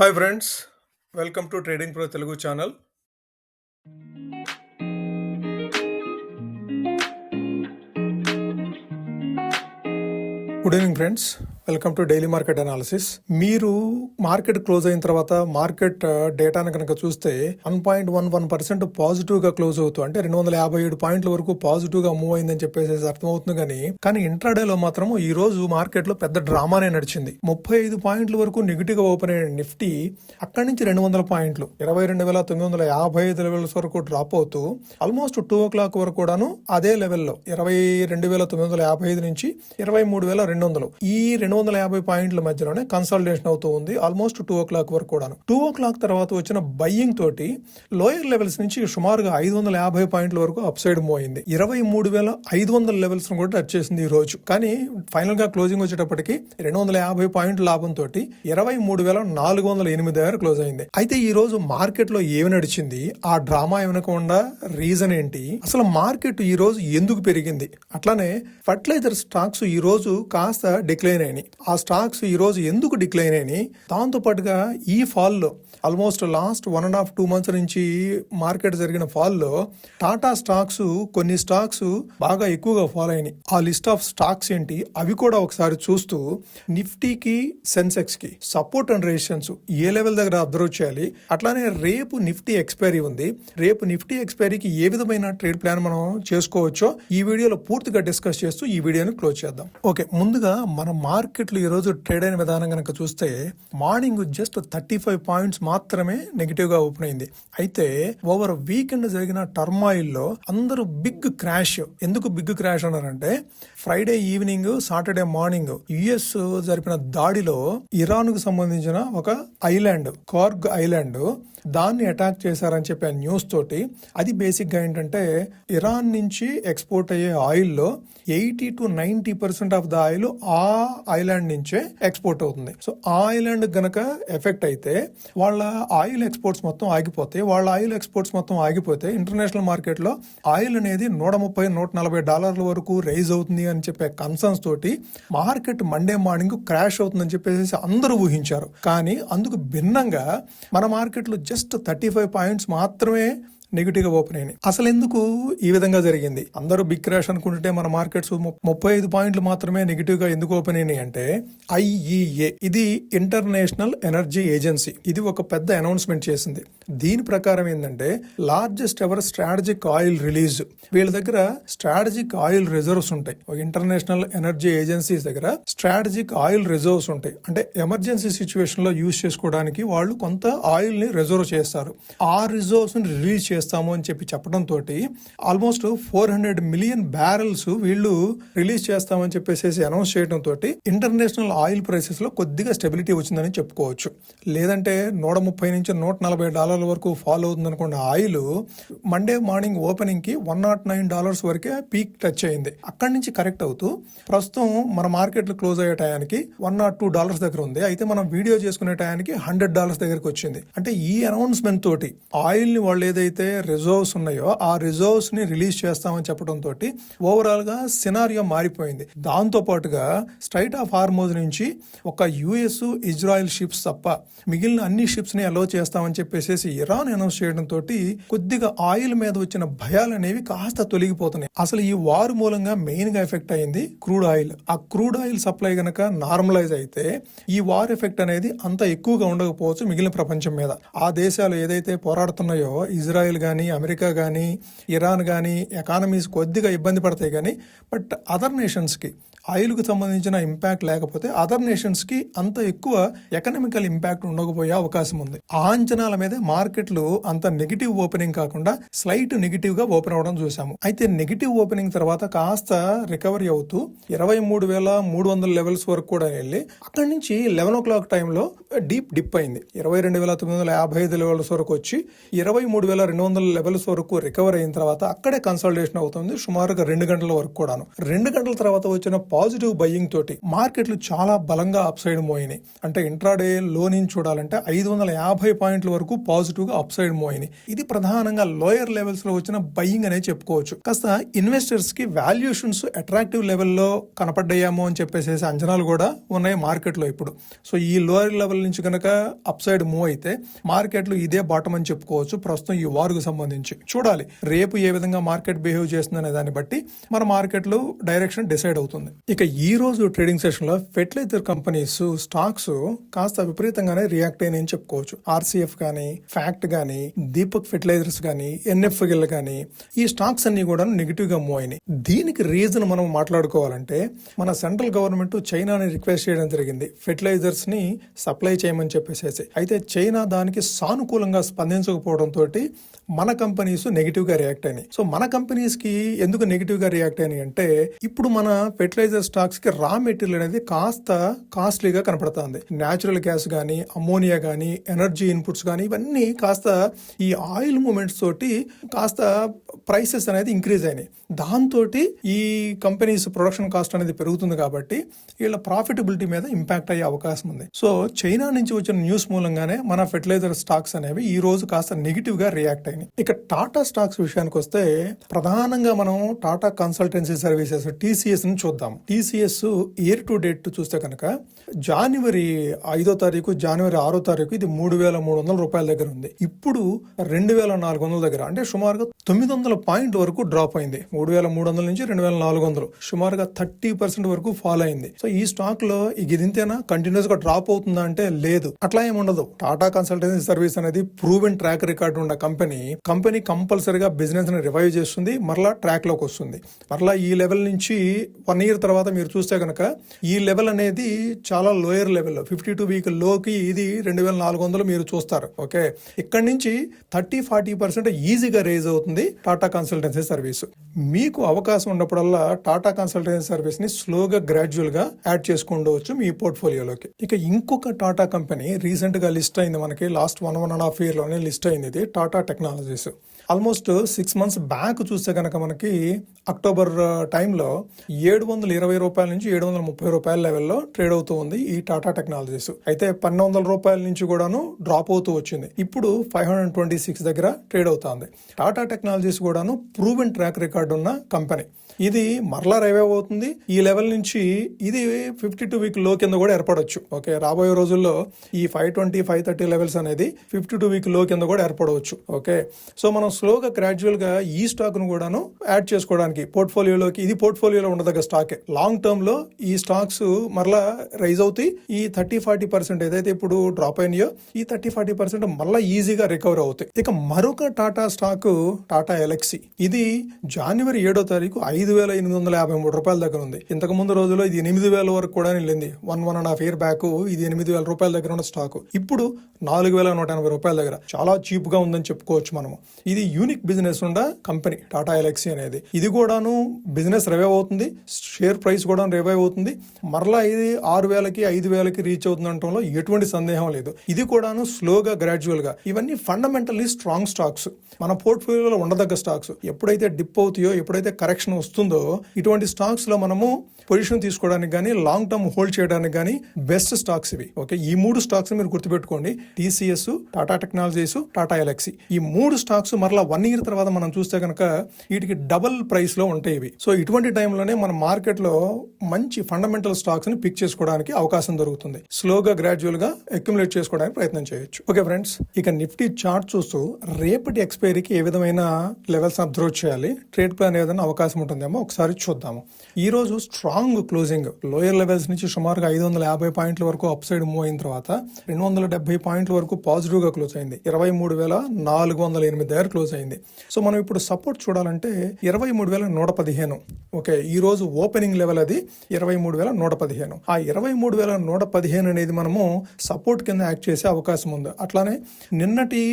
Hi friends, welcome to trading pro Telugu channel. Good evening friends, welcome to daily market analysis. మీరు market close అయిన తర్వాత market డేటాను కనుక చూస్తే 1.11% పాజిటివ్ గా క్లోజ్ అవుతూ, అంటే 257 పాయింట్ల వరకు పాజిటివ్ గా మూవ్ అయిందని చెప్పేసి అర్థమవుతుంది. కానీ ఇంట్రాడేలో మాత్రం ఈ రోజు మార్కెట్ లో పెద్ద డ్రామానే నడిచింది. 35 పాయింట్ల వరకు నెగిటివ్ గా ఓపెన్ అయిన నిఫ్టీ అక్కడి నుంచి 200 పాయింట్లు 22,955 లెవెల్స్ వరకు డ్రాప్ అవుతూ ఆల్మోస్ట్ 2 o'clock వరకు కూడాను అదే లెవెల్లో 22,955 నుంచి 23,200 ఈ 250 పాయింట్ల మధ్యలోనే కన్సల్టేషన్ అవుతూ ఉంది ఆల్మోస్ట్ 2 o'clock వరకు కూడాను. 2 o'clock తర్వాత వచ్చిన బయ్యింగ్ తోటి లోయర్ లెవెల్స్ నుంచి సుమారుగా 550 పాయింట్ల వరకు అప్ సైడ్ మూవ్ అయింది. 23,500 లెవెల్స్ కూడా టచ్ చేసింది ఈ రోజు. కానీ ఫైనల్ గా క్లోజింగ్ వచ్చేటప్పటికి 250 పాయింట్ల లాభంతో 23,408 దగ్గర క్లోజ్ అయింది. అయితే ఈ రోజు మార్కెట్ లో ఏమి నడిచింది, ఆ డ్రామా వెనకుండా రీజన్ ఏంటి, అసలు మార్కెట్ ఈ రోజు ఎందుకు పెరిగింది, అట్లానే ఫర్టిలైజర్ స్టాక్స్ ఈ రోజు కాస్త డిక్లైన్ అయినాయి. ఆ స్టాక్స్ ఈ రోజు ఎందుకు డిక్లైన్ అయినాయి, దాంతో పాటుగా ఈ ఫాల్ లో ఆల్మోస్ట్ లాస్ట్ 1.5-2 months నుంచి మార్కెట్ జరిగిన ఫాల్ లో టాటా స్టాక్స్ కొన్ని స్టాక్స్ బాగా ఎక్కువగా ఫాల్ అయినాయి. ఆ లిస్ట్ ఆఫ్ స్టాక్స్ ఏంటి అవి కూడా ఒకసారి చూస్తూ నిఫ్టీకి సెన్సెక్స్ కి support and resistance A level దగ్గర అబ్జర్వ్ చేయాలి, అట్లానే రేపు నిఫ్టీ ఎక్స్పైరీ ఉంది, రేపు నిఫ్టీ ఎక్స్పైరీకి ఏ విధమైన ట్రేడ్ ప్లాన్ మనం చేసుకోవచ్చో ఈ వీడియోలో పూర్తిగా డిస్కస్ చేస్తూ ఈ వీడియోని క్లోజ్ చేద్దాం. ఓకే, ముందుగా మన మార్కెట్లు ఈ రోజు ట్రేడ్ అయిన విధానం కనుక చూస్తే మార్నింగ్ జస్ట్ 35 పాయింట్స్ మాత్రమే నెగిటివ్ గా ఓపెన్ అయింది. అయితే ఓవర్ వీకెండ్ జరిగిన టర్మాయిల్ లో అందరూ బిగ్ క్రాష్. ఎందుకు బిగ్ క్రాష్ అన్నారంటే Friday evening Saturday morning US జరిపిన దాడిలో ఇరాన్ కు సంబంధించిన ఒక ఐలాండ్, కార్గ్ ఐలాండ్, దాన్ని అటాక్ చేశారని చెప్పే న్యూస్ తోటి అది బేసిక్ గా ఏంటంటే ఇరాన్ నుంచి ఎక్స్పోర్ట్ అయ్యే ఆయిల్ లో 80-90% ఆఫ్ ద ఆయిల్ ఆ ఐలాండ్ నుంచే ఎక్స్పోర్ట్ అవుతుంది. సో ఆ ఐలాండ్ గనక ఎఫెక్ట్ అయితే వాళ్ళ ఆయిల్ ఎక్స్పోర్ట్స్ మొత్తం ఆగిపోతే ఇంటర్నేషనల్ మార్కెట్ లో ఆయిల్ అనేది $130-140 వరకు రైజ్ అవుతుంది అని చెప్పే కన్సర్న్స్ తోటి మార్కెట్ మండే మార్నింగ్ క్రాష్ అవుతుందని చెప్పేసి అందరూ ఊహించారు. కానీ అందుకు భిన్నంగా మన మార్కెట్ లో జస్ట్ 35 పాయింట్స్ మాత్రమే నెగిటివ్ గా ఓపెన్ అయినాయి. అసలు ఎందుకు ఈ విధంగా జరిగింది, అందరూ బిగ్ క్రాష్ అనుకుంటే మన మార్కెట్స్ 35 పాయింట్లు మాత్రమే నెగిటివ్ గా ఎందుకు ఓపెన్ అయినాయి అంటే IEA, ఇది ఇంటర్నేషనల్ ఎనర్జీ ఏజెన్సీ, ఇది ఒక పెద్ద అనౌన్స్మెంట్ చేసింది. దీని ప్రకారం ఏంటంటే largest ever strategic oil release, వీళ్ళ దగ్గర స్ట్రాటజిక్ ఆయిల్ రిజర్వ్స్ ఉంటాయి. ఇంటర్నేషనల్ ఎనర్జీ ఏజెన్సీస్ దగ్గర స్ట్రాటజిక్ ఆయిల్ రిజర్వ్స్ ఉంటాయి. అంటే ఎమర్జెన్సీ సిచ్యువేషన్ లో యూజ్ చేసుకోవడానికి వాళ్ళు కొంత ఆయిల్ ని రిజర్వ్ చేస్తారు. ఆ రిజర్వ్స్ ని రిలీజ్ చేస్తాము అని చెప్పడం తోటి ఆల్మోస్ట్ 400 మిలియన్ బ్యారెల్స్ వీళ్ళు రిలీజ్ చేస్తామని చెప్పేసి అనౌన్స్ చేయడం తోటి ఇంటర్నేషనల్ ఆయిల్ ప్రైసెస్ లో కొద్దిగా స్టెబిలిటీ వచ్చిందని చెప్పుకోవచ్చు. లేదంటే $130-140 వరకు ఫాలో అవుతుంది అనుకోండి. ఆయిల్ మండే మార్నింగ్ ఓపెనింగ్ కి $109 వరకే పీక్ టచ్ అయింది. అక్కడి నుంచి కరెక్ట్ అవుతూ ప్రస్తుతం మన మార్కెట్ క్లోజ్ అయ్యే టయానికి $102 దగ్గర ఉంది. అయితే మనం వీడియో చేసుకునే టయానికి $100 దగ్గరకు వచ్చింది. అంటే ఈ అనౌన్స్మెంట్ తోటి ఆయిల్ ని వాళ్ళు ఏదైతే రిజర్వ్స్ ఉన్నాయో ఆ రిజర్వ్స్ ని రిలీజ్ చేస్తామని చెప్పడం తోటి ఓవరాల్ గా సినారియో మారిపోయింది. దాంతో పాటుగా స్ట్రైట్ ఆఫ్ హార్మోజ్ నుంచి ఒక US, ఇజ్రాయెల్ షిప్స్ తప్ప మిగిలిన అన్ని షిప్స్ ని అలో చేస్తామని చెప్పేసి ఇరాన్ అనౌన్స్ చేయడం తోటి కొద్దిగా ఆయిల్ మీద వచ్చిన భయాలు అనేవి కాస్త తొలగిపోతున్నాయి. అసలు ఈ వార్ మూలంగా మెయిన్ గా ఎఫెక్ట్ అయింది క్రూడ్ ఆయిల్. ఆ క్రూడ్ ఆయిల్ సప్లై గనక నార్మలైజ్ అయితే ఈ వార్ ఎఫెక్ట్ అనేది అంత ఎక్కువగా ఉండకపోవచ్చు మిగిలిన ప్రపంచం మీద. ఆ దేశాలు ఏదైతే పోరాడుతున్నాయో ఇజ్రాయెల్ గానీ, అమెరికా గానీ, ఇరాన్ గానీ ఎకానమీస్ కొద్దిగా ఇబ్బంది పడతాయి. కానీ బట్ అదర్ నేషన్స్ కి ఆయిల్ కు సంబంధించిన ఇంపాక్ట్ లేకపోతే అదర్ నేషన్స్ కి అంత ఎక్కువ ఎకనామికల్ ఇంపాక్ట్ ఉండకపోయే అవకాశం ఉంది. ఆ అంచనాల మీద మార్కెట్లు అంత నెగిటివ్ ఓపెనింగ్ కాకుండా స్లైట్ నెగిటివ్ గా ఓపెన్ అవడం చూసాము. అయితే నెగిటివ్ ఓపెనింగ్ తర్వాత కాస్త రికవరీ అవుతూ 23,300 లెవెల్స్ వరకు కూడా వెళ్ళి అక్కడి నుంచి 11 o'clock టైంలో డీప్ డిప్ అయింది. 22,955 లెవెల్స్ వరకు వచ్చి 23,200 లెవెల్స్ వరకు రికవర్ అయిన తర్వాత అక్కడే కన్సల్టేషన్ అవుతుంది సుమారుగా 2 గంటల వరకు కూడాను. 2 గంటల తర్వాత వచ్చిన పాజిటివ్ బయ్యింగ్ తోటి మార్కెట్లు చాలా బలంగా అప్ సైడ్ మోయినాయి. అంటే ఇంట్రాడే లో నుంచి చూడాలంటే 550 పాయింట్ల వరకు పాజిటివ్ గా అప్ సైడ్ మోయినాయి. ఇది ప్రధానంగా లోయర్ లెవెల్స్ లో వచ్చిన బయ్యింగ్ అనే చెప్పుకోవచ్చు. కాస్త ఇన్వెస్టర్స్ కి వాల్యుయేషన్స్ అట్రాక్టివ్ లెవెల్లో కనపడ్డాయేమో అని చెప్పేసి అంచనాలు కూడా ఉన్నాయి మార్కెట్ లో ఇప్పుడు. సో ఈ లోయర్ లెవెల్ నుంచి కనుక అప్ సైడ్ మూవ్ అయితే మార్కెట్లు ఇదే బాటం అని చెప్పుకోవచ్చు. ప్రస్తుతం ఈ వార్కు సంబంధించి చూడాలి రేపు ఏ విధంగా మార్కెట్ బిహేవ్ చేస్తుందనే దాన్ని బట్టి మన మార్కెట్లో డైరెక్షన్ డిసైడ్ అవుతుంది. ఇక ఈ రోజు ట్రేడింగ్ సెషన్ లో ఫెర్టిలైజర్ కంపెనీస్ స్టాక్స్ కాస్త విపరీతంగానే రియాక్ట్ అయినాయని చెప్పుకోవచ్చు. ఆర్సీఎఫ్ గానీ, ఫ్యాక్ట్ గానీ, దీపక్ ఫెర్టిలైజర్స్ గానీ, ఎన్ఎఫ్ఎల్ గానీ ఈ స్టాక్స్ అన్ని కూడా నెగిటివ్ గా మూవ్ అయినాయి. దీనికి రీజన్ మనం మాట్లాడుకోవాలంటే మన సెంట్రల్ గవర్నమెంట్ చైనాని రిక్వెస్ట్ చేయడం జరిగింది ఫెర్టిలైజర్స్ ని సప్లై చేయమని చెప్పేసి. అయితే చైనా దానికి సానుకూలంగా స్పందించకపోవడం తోటి మన కంపెనీస్ నెగిటివ్ గా రియాక్ట్ అయినాయి. సో మన కంపెనీస్ కి ఎందుకు నెగిటివ్ గా రియాక్ట్ అయినాయి అంటే ఇప్పుడు మన ఫెర్టిలైజర్ స్టాక్స్ కి రా మెటీరియల్ అనేది కాస్త కాస్ట్లీగా కనపడుతుంది. న్యాచురల్ గ్యాస్ గానీ, అమోనియా గానీ, ఎనర్జీ ఇన్పుట్స్ గానీ ఇవన్నీ కాస్త ఈ ఆయిల్ మూమెంట్స్ తోటి కాస్త ప్రైసెస్ అనేది ఇంక్రీజ్ అయినాయి. దాంతో ఈ కంపెనీస్ ప్రొడక్షన్ కాస్ట్ అనేది పెరుగుతుంది కాబట్టి వీళ్ళ ప్రాఫిటబిలిటీ మీద ఇంపాక్ట్ అయ్యే అవకాశం ఉంది. సో చైనా నుంచి వచ్చిన న్యూస్ మూలంగానే మన ఫెర్టిలైజర్ స్టాక్స్ అనేవి ఈ రోజు కాస్త నెగిటివ్ గా రియాక్ట్ అయినాయి. ఇక టాటా స్టాక్స్ విషయానికి వస్తే ప్రధానంగా మనం టాటా కన్సల్టెన్సీ సర్వీసెస్ TCS ని చూద్దాం. TCS ఇయర్ టు డేట్ చూస్తే కనుక జనవరి 5వ తారీఖు, జనవరి 6వ తారీఖు ఇది 3,300 రూపాయల దగ్గర ఉంది. ఇప్పుడు 2,400 దగ్గర, అంటే సుమారుగా 900 పాయింట్ వరకు డ్రాప్ అయింది. 3,300 నుంచి 2,400 సుమారుగా 30% వరకు ఫాల్ అయింది. సో ఈ స్టాక్ లో ఇది ఇంతేనా కంటిన్యూస్ గా డ్రాప్ అవుతుందా అంటే లేదు, అట్లా ఏమి ఉండదు. టాటా కన్సల్టెన్సీ సర్వీస్ అనేది ప్రూవెన్ ట్రాక్ రికార్డు ఉన్న కంపెనీ కంపల్సరీగా బిజినెస్ ని రివైవ్ చేస్తుంది, మరలా ట్రాక్ లోకి వస్తుంది. మరలా ఈ లెవెల్ నుంచి 1 year తర్వాత మీరు చూస్తే కనుక ఈ లెవెల్ అనేది చాలా లోయర్ లెవెల్, 52 వీక్ లోకి ఇది 2,400 మీరు చూస్తారు. ఓకే, ఇక్కడ నుంచి 30-40% ఈజీగా రేజ్ అవుతుంది టాటా కన్సల్టెన్సీ సర్వీస్. మీకు అవకాశం ఉన్నప్పుడల్లా టాటా కన్సల్టెన్సీ సర్వీస్ ని స్లోగా గ్రాడ్యువల్ గా యాడ్ చేసుకుండవచ్చు మీ పోర్ట్ఫోలియోలోకి. ఇక ఇంకొక టాటా కంపెనీ రీసెంట్ గా లిస్ట్ అయింది, మనకి లాస్ట్ 1.5 year లోనే లిస్ట్ అయింది. ఇది Tata technologies. Almost 6 months back చూస్తే కనుక మనకి అక్టోబర్ టైంలో 720 రూపాయల నుంచి 730 రూపాయల లెవెల్లో ట్రేడ్ అవుతూ ఉంది ఈ టాటా టెక్నాలజీస్. అయితే 1,200 రూపాయల నుంచి కూడాను డ్రాప్ అవుతూ వచ్చింది. ఇప్పుడు 526 దగ్గర ట్రేడ్ అవుతుంది. టాటా టెక్నాలజీస్ కూడాను ప్రూవెన్ ట్రాక్ రికార్డు ఉన్న కంపెనీ. ఇది మరలా రివైవ్ అవుతుంది. ఈ లెవెల్ నుంచి ఇది 52 వీక్ లో కింద కూడా ఏర్పడవచ్చు. ఓకే, రాబోయే రోజుల్లో ఈ 520-530 లెవెల్స్ అనేది 52 వీక్ లో కింద కూడా ఏర్పడవచ్చు. ఓకే, సో మనం స్లోగా గ్రాడ్యువల్ గా ఈ స్టాక్ ను కూడాను యాడ్ చేసుకోవడానికి పోర్ట్ఫోలియోలోకి, ఇది పోర్ట్ఫోలియోలో ఉండదగ్గ స్టాక్. లాంగ్ టర్మ్ లో ఈ స్టాక్స్ మరలా రైజ్ అవుతాయి. ఈ 30-40% ఏదైతే ఇప్పుడు డ్రాప్ అయినాయో ఈ 30-40% మళ్ళా ఈజీగా రికవర్ అవుతాయి. ఇక మరొక టాటా స్టాక్ టాటా ఎలక్సీ. ఇది జనవరి 7వ తారీఖు 5,853 రూపాయల దగ్గర ఉంది. ఇంతకు ముందు రోజుల్లో ఇది 8,000 వరకు కూడా వెళ్ళింది. 1.5 year బ్యాక్ ఇది 8,000 రూపాయల దగ్గర ఉన్న స్టాక్ ఇప్పుడు 4,180 రూపాయల దగ్గర. చాలా చీప్ గా ఉందని చెప్పుకోవచ్చు మనము. ఇది యూనిక్ బిజినెస్ ఉన్న కంపెనీ టాటా ఎలక్సీ అనేది. ఇది కూడాను బిజినెస్ రివైవ్ అవుతుంది, షేర్ ప్రైస్ కూడా రివైవ్ అవుతుంది. మరలా ఇది 6,000కి 5,000కి రీచ్ అవుతుంది అనడంలో ఎటువంటి సందేహం లేదు. ఇది కూడాను స్లోగా గ్రాడ్యువల్ గా. ఇవన్నీ ఫండమెంటల్లీ స్ట్రాంగ్ స్టాక్స్, మన పోర్ట్ఫోలియోలో ఉండదగ్గ స్టాక్స్. ఎప్పుడైతే డిప్ అవుతాయో, ఎప్పుడైతే కరెక్షన్ వస్తుందో ఇటువంటి స్టాక్స్ లో మనము పొజిషన్ తీసుకోవడానికి కానీ, లాంగ్ టర్మ్ హోల్డ్ చేయడానికి కానీ బెస్ట్ స్టాక్స్ ఇవి. ఓకే, ఈ 3 స్టాక్స్ మీరు గుర్తుపెట్టుకోండి. TCS, Tata technologies, Tata ఎలక్సీ. ఈ 3 స్టాక్స్ మరలా 1 year తర్వాత మనం చూస్తే కనుక వీటికి డబుల్ ప్రైస్ లో ఉంటాయి ఇవి. సో ఇటువంటి టైంలోనే మన మార్కెట్ లో మంచి ఫండమెంటల్ స్టాక్స్ ని పిక్ చేసుకోవడానికి అవకాశం దొరుకుతుంది. స్లోగా గ్రాడ్యువల్ గా అక్యుములేట్ చేసుకోవడానికి ప్రయత్నం చేయొచ్చు. ఓకే ఫ్రెండ్స్, ఇక నిఫ్టీ చార్ట్ చూస్తూ రేపటి ఎక్స్పైరీకి ఏ విధమైన లెవెల్స్ అబ్జర్వ్ చేయాలి, ట్రేడ్ ప్లాన్ ఏదైనా అవకాశం ఉంటుందేమో ఒకసారి చూద్దాము. ఈ రోజు స్ట్రాంగ్ క్లోజింగ్ లోయర్ లెవెల్స్ నుంచి సుమారుగా 550 పాయింట్ల వరకు అప్ సైడ్ మూవ్ అయిన తర్వాత 270 పాయింట్ల వరకు పాజిటివ్ గా క్లోజ్ అయింది. 23,408 దగ్గర క్లోజ్ అయింది. సో మనం ఇప్పుడు సపోర్ట్ చూడాలంటే 23,115. ఓకే, ఈ రోజు ఓపెనింగ్ లెవెల్ అది 23,115. ఆ 23,115 అనేది మనము సపోర్ట్ కింద యాక్ట్ చేసే అవకాశం ఉంది. అట్లానే నిన్నటి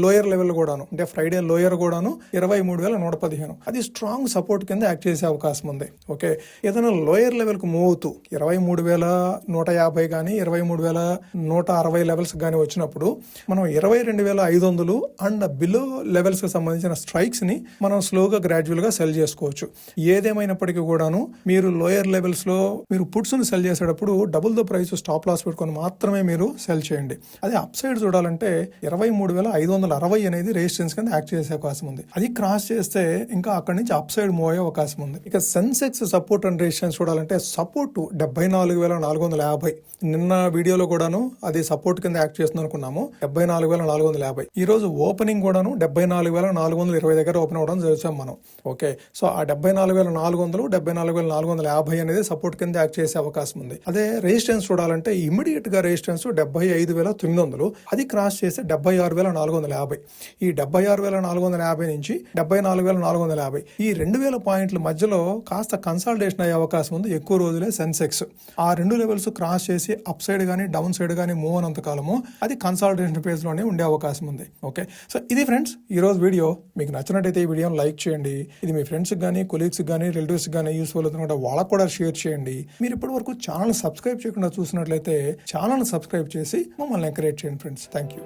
లోయర్ లెవెల్ కూడాను, అంటే ఫ్రైడే లోయర్ కూడాను 23,115, అది స్ట్రాంగ్ సపోర్ట్ కింద యాక్ట్ చేసే అవకాశం ఉంది. ఓకే, ఏదైనా లోయర్ లెవెల్కి మూవ్ అవుతూ 23,150 కానీ 23,160 లెవెల్స్ కానీ వచ్చినప్పుడు మనం 22,500 అండ్ బిలో లెవెల్స్ కి సంబంధించిన స్ట్రైక్స్ ని మనం స్లోగా గ్రాడ్యువల్ గా సెల్ చేసుకోవచ్చు. ఏదేమైనప్పటికీ కూడాను మీరు లోయర్ లెవెల్స్ లో మీరు పుట్స్ ని సెల్ చేసేటప్పుడు double the price stop loss పెట్టుకొని మాత్రమే మీరు సెల్ చేయండి. అదే అప్ సైడ్ చూడాలంటే 23,560 అనేది రెసిస్టెన్స్ కింద యాక్ట్ చేసే అవకాశం ఉంది. అది క్రాస్ చేస్తే ఇంకా అక్కడి నుంచి అప్ సైడ్ మూవ్ అయ్యే అవకాశం ఉంది. ఇక సెన్సెక్స్ సపోర్ట్ అండ్ రెసిస్టెన్స్ చూడాలంటే సపోర్ట్ 74,450. నిన్న వీడియోలో కూడాను అది సపోర్ట్ కింద యాక్ట్ చేస్తుంది అనుకున్నాము 74,450. ఈ రోజు ఓపెనింగ్ కూడాను 74,420 దగ్గర ఓపెన్ అవడం చూసాం మనం. ఓకే, సో ఆ 74,400 74,450 అనేది సపోర్ట్ కింద యాక్ట్ చేసే అవకాశం ఉంది. అదే రెసిస్టెన్స్ చూడాలంటే ఇమీడియట్ గా రెసిస్టెన్స్ 75,900, అది క్రాస్ చేస్తే 76,450. ఈ 76,450 నుంచి 74,450 ఈ 2,000 పాయింట్ల మధ్యలో కాస్త కన్సాలిడేషన్ అయ్యే అవకాశం ఉంది ఎక్కువ రోజులే సెన్సెక్స్. ఆ రెండు లెవెల్స్ క్రాస్ చేసి అప్ సైడ్ కానీ డౌన్ సైడ్ కానీ మూవ్ అనంత కాలము అది కన్సాలిడేషన్ ఫేజ్ లోనే ఉండే అవకాశం ఉంది. ఓకే, సో ఇది ఫ్రెండ్స్ ఈ రోజు వీడియో. మీకు నచ్చినట్టయితే ఈ వీడియోని లైక్ చేయండి. ఇది మీ ఫ్రెండ్స్ కానీ కొలీగ్స్ కానీ రిలేటివ్స్ కానీ యూస్ఫుల్ అవుతుందంటే వాళ్ళకు కూడా షేర్ చేయండి. మీరు ఇప్పటి వరకు ఛానల్ సబ్స్క్రైబ్ చేయకుండా చూసినట్లయితే ఛానల్ సబ్స్క్రైబ్ చేసి మమ్మల్ని ఎంకరేజ్ చేయండి ఫ్రెండ్స్. Thank you.